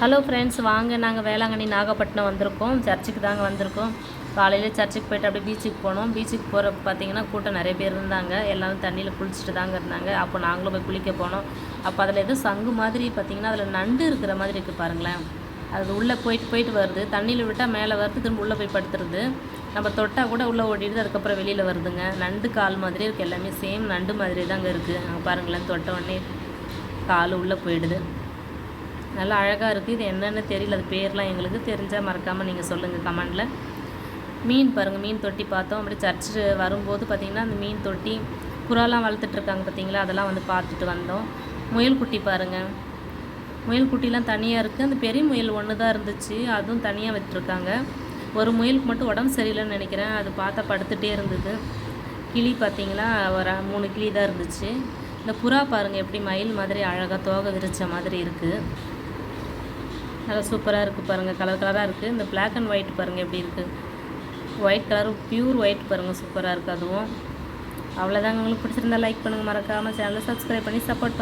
Hello friends, வாங்க நாங்கள் வேளாங்கண்ணி நாகப்பட்டினம் வந்திருக்கோம். சர்ச்சுக்கு தாங்க வந்திருக்கோம். காலையில் சர்ச்சுக்கு போய்ட்டு அப்படியே பீச்சுக்கு போனோம். பீச்சுக்கு போகிறப்ப பார்த்திங்கன்னா கூட்டம் நிறைய பேர் இருந்தாங்க. எல்லோரும் தண்ணியில் குளிச்சுட்டு தாங்க இருந்தாங்க. அப்போ நாங்களும் போய் குளிக்க போனோம். அப்போ அதில் எதுவும் சங்கு மாதிரி பார்த்திங்கன்னா அதில் நண்டு இருக்கிற மாதிரி இருக்குது பாருங்களேன். அது உள்ளே போயிட்டு வருது. தண்ணியில் விட்டால் மேலே வருது, திரும்ப உள்ளே போய் படுத்துருது. நம்ம தொட்டால் கூட உள்ளே ஓடிடுது, அதுக்கப்புறம் வெளியில் வருதுங்க. நண்டு கால் மாதிரி இருக்குது, எல்லாமே சேம் நண்டு மாதிரி தாங்க இருக்குது. அங்கே பாருங்களேன், தொட்ட உடனே கால் உள்ளே போயிடுது. நல்லா அழகாக இருக்குது. இது என்னென்னு தெரியல, அது பேர்லாம் எங்களுக்கு தெரிஞ்சால் மறக்காமல் நீங்கள் சொல்லுங்கள் கமெண்டில். மீன் பாருங்கள், மீன் தொட்டி பார்த்தோம். அப்படி சர்ச்சு வரும்போது பார்த்திங்கன்னா அந்த மீன் தொட்டி புறாலாம் வளர்த்துட்ருக்காங்க பார்த்திங்களா, அதெல்லாம் வந்து பார்த்துட்டு வந்தோம். முயல் குட்டி பாருங்கள், முயல் குட்டிலாம் தனியாக இருக்குது. அந்த பெரிய முயல் ஒன்று தான் இருந்துச்சு, அதுவும் தனியாக விட்டுருக்காங்க. ஒரு முயலுக்கு மட்டும் உடம்பு சரியில்லைன்னு நினைக்கிறேன், அது பார்த்தா படுத்துகிட்டே இருந்தது. கிளி பார்த்திங்களா, ஒரு 3 கிளி தான் இருந்துச்சு. இந்த புறா பாருங்கள், எப்படி மயில் மாதிரி அழகாக தோகை விரித்த மாதிரி இருக்குது. நல்லா சூப்பராக இருக்குது பாருங்கள், கலர் கலராக இருக்குது. இந்த பிளாக் அண்ட் ஒயிட் பாருங்கள் எப்படி இருக்குது, ஒயிட் கலர், பியூர் ஒயிட் பாருங்கள், சூப்பராக இருக்குது. அதுவும் அவ்வளோதாங்க. உங்களுக்கு பிடிச்சிருந்தா லைக் பண்ணுங்கள், மறக்காமல் சேனலை சப்ஸ்கிரைப் பண்ணி சப்போர்ட் பண்ணுங்கள்.